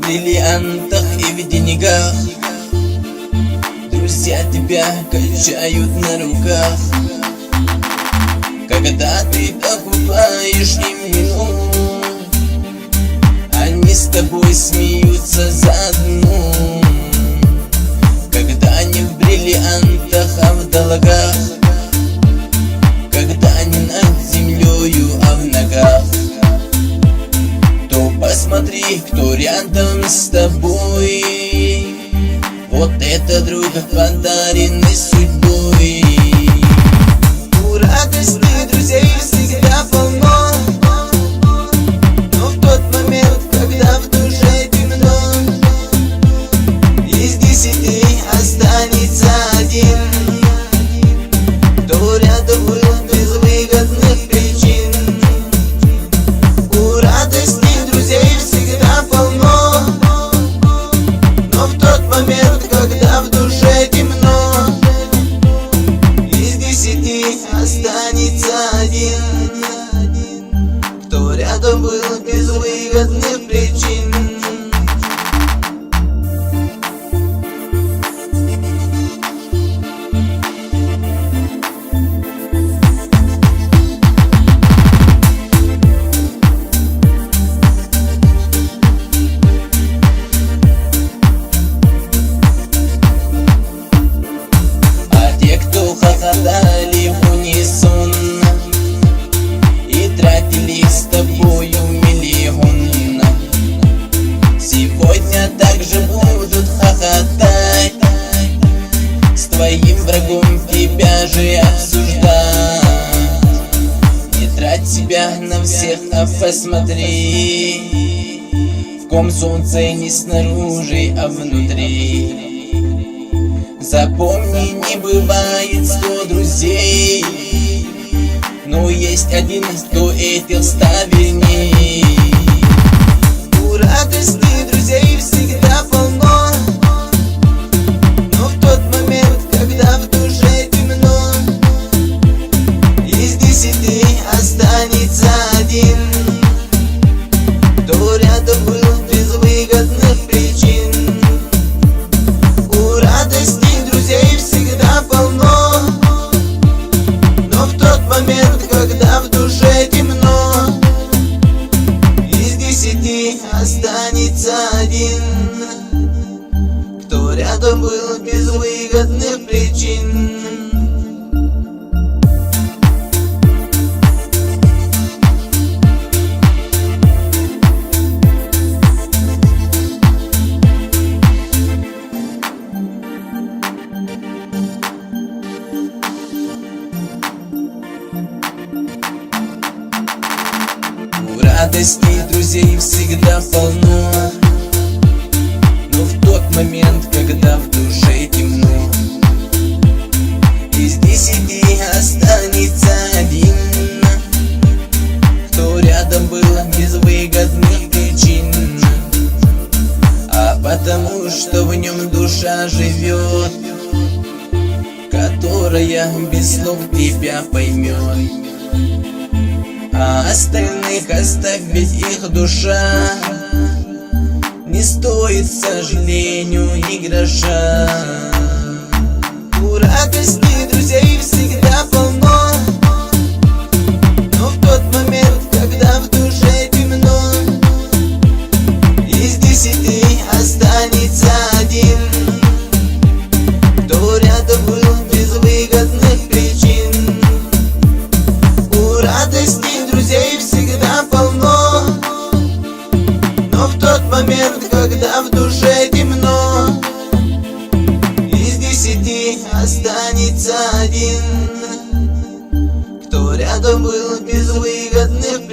бриллиантах и в деньгах. Друзья тебя качают на руках, когда ты покупаешь им вино. Они с тобой смеются заодно, когда не в бриллиантах, а в долгах, когда не над землею, а в ногах. То посмотри, кто рядом с тобой. Вот это друг, подаренный судьбой. У радости друзей всегда полно, но в тот момент, когда в душе темно, из 10 останется один, кто рядом был без выгодных причин. У радости друзей всегда полно, но в тот момент, когда в душе темно, из 10 останется один, кто рядом был без выгодных причин. Хохотали в унисон и тратили с тобою миллион. Сегодня также будут хохотать, с твоим врагом тебя же обсуждать. Не трать себя на всех, а посмотри, в ком солнце не снаружи, а внутри. Запомни, не бывает 100 друзей, но есть один, кто этих 100 верней. У радости друзей всегда полно, но в тот момент, когда в душе темно, из 10 останется один, кто рядом был без выгодных причин. У радости друзей всегда полно, но в тот момент, когда в душе темно, из 10 останется один, кто рядом был без выгодных причин. У радости друзей всегда полно, но в тот момент, когда в душе темно, из 10 останется один, кто рядом был без выгодных причин. А потому что в нем душа живет, которая без слов тебя поймет. А остальных оставь, ведь их душа не стоит, к сожалению, ни гроша. У радости друзей всегда полно, но в тот момент, когда в душе темно, из 10 останется один, кто рядом был без выгодных причин. У радости друзей всегда полно, но в тот момент, когда в душе темно, из 10 останется один, кто рядом был без выгодных